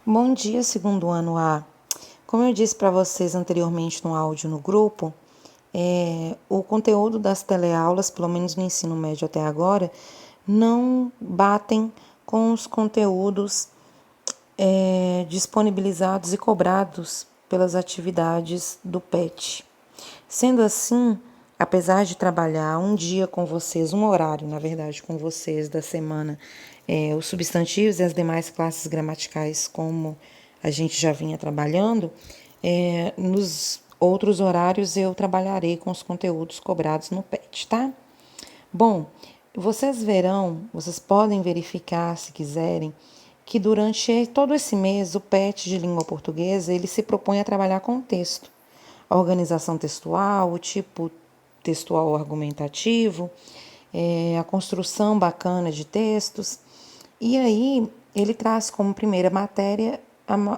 Bom dia, segundo ano A. Como eu disse para vocês anteriormente no áudio no grupo, o conteúdo das teleaulas, pelo menos no ensino médio até agora, não batem com os conteúdos disponibilizados e cobrados pelas atividades do PET. Sendo assim, apesar de trabalhar um dia com vocês, um horário, na verdade, com vocês da semana, os substantivos e as demais classes gramaticais, como a gente já vinha trabalhando, nos outros horários eu trabalharei com os conteúdos cobrados no PET, tá? Bom, vocês podem verificar, se quiserem, que durante todo esse mês o PET de língua portuguesa ele se propõe a trabalhar com o texto, a organização textual, o tipo textual argumentativo, a construção bacana de textos. E aí ele traz como primeira matéria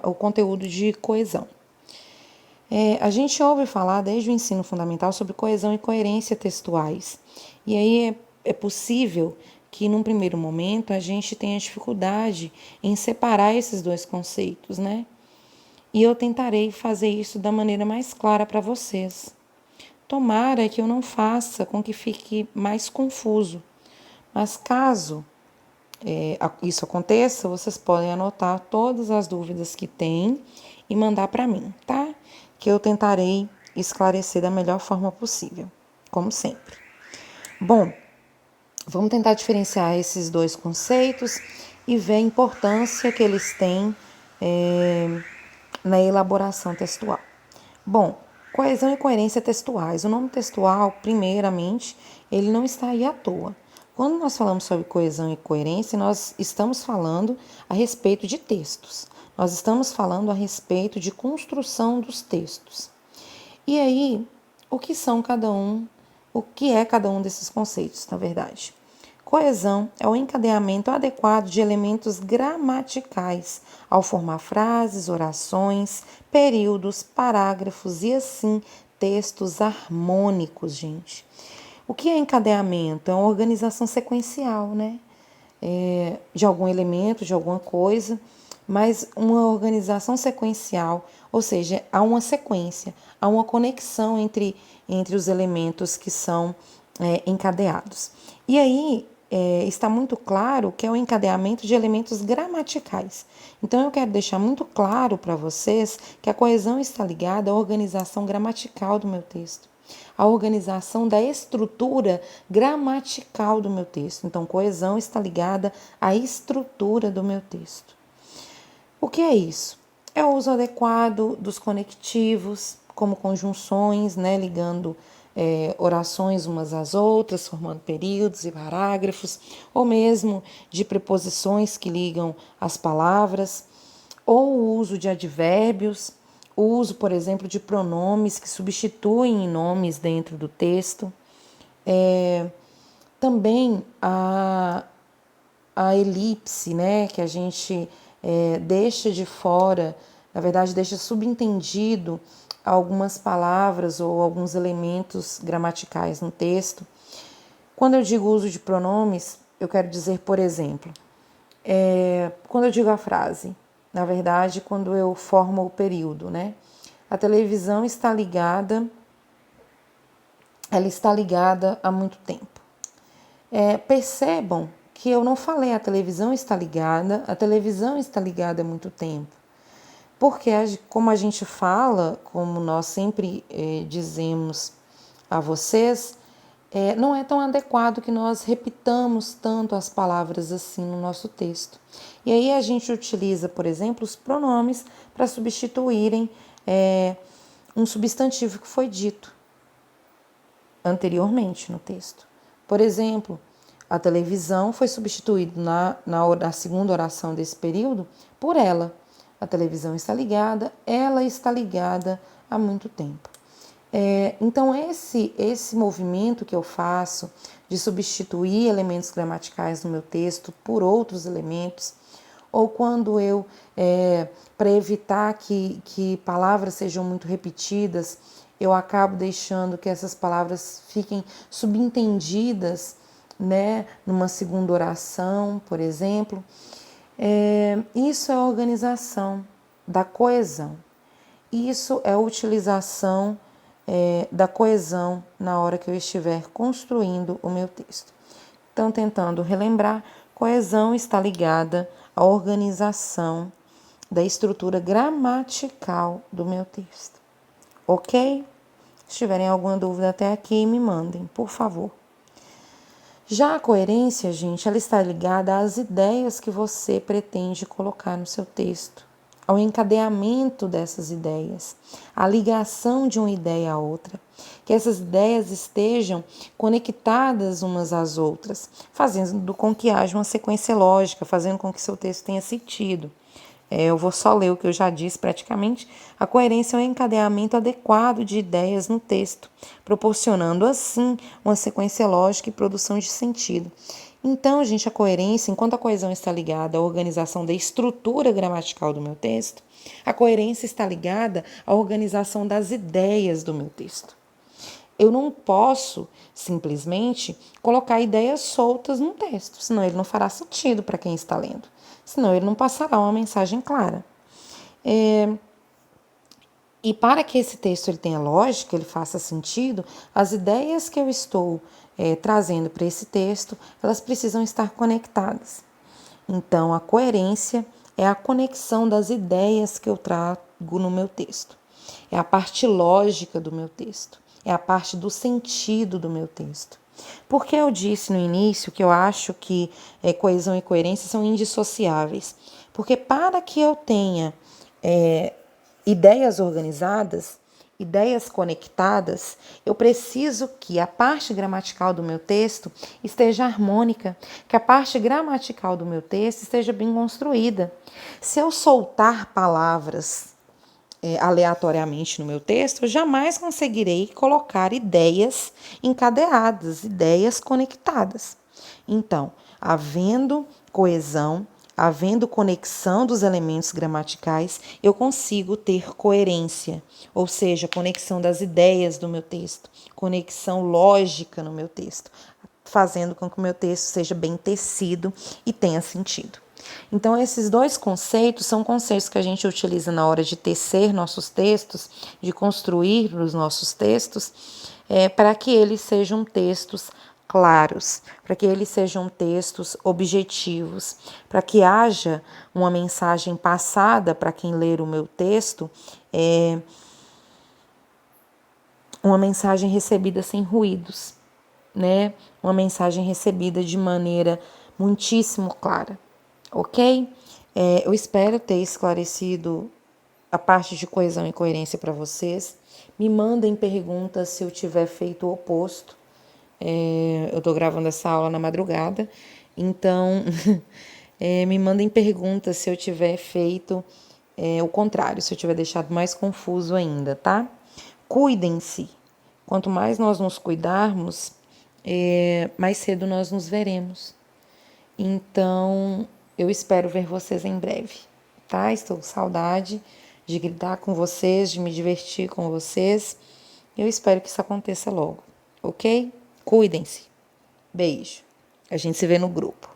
o conteúdo de coesão. A gente ouve falar desde o ensino fundamental sobre coesão e coerência textuais. E aí é possível que, num primeiro momento, a gente tenha dificuldade em separar esses dois conceitos, né? E eu tentarei fazer isso da maneira mais clara para vocês. Tomara que eu não faça com que fique mais confuso. Mas caso isso aconteça, vocês podem anotar todas as dúvidas que têm e mandar para mim, tá? Que eu tentarei esclarecer da melhor forma possível, como sempre. Bom, vamos tentar diferenciar esses dois conceitos e ver a importância que eles têm na elaboração textual. Bom, coesão e coerência textuais. O nome textual, primeiramente, ele não está aí à toa. Quando nós falamos sobre coesão e coerência, nós estamos falando a respeito de textos. Nós estamos falando a respeito de construção dos textos. E aí, o que é cada um desses conceitos, na verdade? Coesão é o encadeamento adequado de elementos gramaticais ao formar frases, orações, períodos, parágrafos e assim textos harmônicos, gente. O que é encadeamento? É uma organização sequencial, né? De algum elemento, de alguma coisa, mas uma organização sequencial, ou seja, há uma sequência, há uma conexão entre os elementos que são encadeados. E aí está muito claro que é o encadeamento de elementos gramaticais. Então eu quero deixar muito claro para vocês que a coesão está ligada à organização gramatical do meu texto, a organização da estrutura gramatical do meu texto. Então, coesão está ligada à estrutura do meu texto. O que é isso? É o uso adequado dos conectivos, como conjunções, né, ligando orações umas às outras, formando períodos e parágrafos, ou mesmo de preposições que ligam as palavras, ou o uso de advérbios, o uso, por exemplo, de pronomes que substituem nomes dentro do texto. Também a elipse, né, que a gente deixa de fora, na verdade, deixa subentendido algumas palavras ou alguns elementos gramaticais no texto. Quando eu digo uso de pronomes, eu quero dizer, por exemplo, quando eu digo a frase, na verdade, quando eu formo o período, né? A televisão ela está ligada há muito tempo. Percebam que eu não falei a televisão está ligada há muito tempo. Porque, como a gente fala, como nós sempre dizemos a vocês, não é tão adequado que nós repitamos tanto as palavras assim no nosso texto. E aí a gente utiliza, por exemplo, os pronomes para substituírem um substantivo que foi dito anteriormente no texto. Por exemplo, a televisão foi substituída na segunda oração desse período por ela. A televisão está ligada, ela está ligada há muito tempo. Então, esse movimento que eu faço de substituir elementos gramaticais no meu texto por outros elementos, ou quando eu, para evitar que palavras sejam muito repetidas, eu acabo deixando que essas palavras fiquem subentendidas, né, numa segunda oração, por exemplo. Isso é a organização da coesão. Isso é a utilização da coesão na hora que eu estiver construindo o meu texto. Então, tentando relembrar, coesão está ligada à organização da estrutura gramatical do meu texto. Ok? Se tiverem alguma dúvida até aqui, me mandem, por favor. Já a coerência, gente, ela está ligada às ideias que você pretende colocar no seu texto, ao encadeamento dessas ideias, à ligação de uma ideia à outra, que essas ideias estejam conectadas umas às outras, fazendo com que haja uma sequência lógica, fazendo com que seu texto tenha sentido. Eu vou só ler o que eu já disse praticamente. A coerência é um encadeamento adequado de ideias no texto, proporcionando assim uma sequência lógica e produção de sentido. Então, gente, a coerência, enquanto a coesão está ligada à organização da estrutura gramatical do meu texto, a coerência está ligada à organização das ideias do meu texto. Eu não posso simplesmente colocar ideias soltas no texto, senão ele não fará sentido para quem está lendo, senão ele não passará uma mensagem clara. E para que esse texto ele tenha lógica, ele faça sentido, as ideias que eu estou trazendo para esse texto, elas precisam estar conectadas. Então, a coerência é a conexão das ideias que eu trago no meu texto. É a parte lógica do meu texto. É a parte do sentido do meu texto. Porque eu disse no início que eu acho que coesão e coerência são indissociáveis. Porque para que eu tenha ideias organizadas, ideias conectadas, eu preciso que a parte gramatical do meu texto esteja harmônica, que a parte gramatical do meu texto esteja bem construída. Se eu soltar palavras aleatoriamente no meu texto, eu jamais conseguirei colocar ideias encadeadas, ideias conectadas. Então, havendo coesão, havendo conexão dos elementos gramaticais, eu consigo ter coerência, ou seja, conexão das ideias do meu texto, conexão lógica no meu texto, fazendo com que o meu texto seja bem tecido e tenha sentido. Então, esses dois conceitos são conceitos que a gente utiliza na hora de tecer nossos textos, de construir os nossos textos, para que eles sejam textos claros, para que eles sejam textos objetivos, para que haja uma mensagem passada para quem ler o meu texto, uma mensagem recebida sem ruídos, né? Uma mensagem recebida de maneira muitíssimo clara. Ok? Eu espero ter esclarecido a parte de coesão e coerência para vocês. Me mandem perguntas se eu tiver feito o oposto. Eu estou gravando essa aula na madrugada, então me mandem perguntas se eu tiver feito o contrário, se eu tiver deixado mais confuso ainda, tá? Cuidem-se. Quanto mais nós nos cuidarmos, mais cedo nós nos veremos. Então, eu espero ver vocês em breve, tá? Estou com saudade de gritar com vocês, de me divertir com vocês. Eu espero que isso aconteça logo, ok? Cuidem-se. Beijo. A gente se vê no grupo.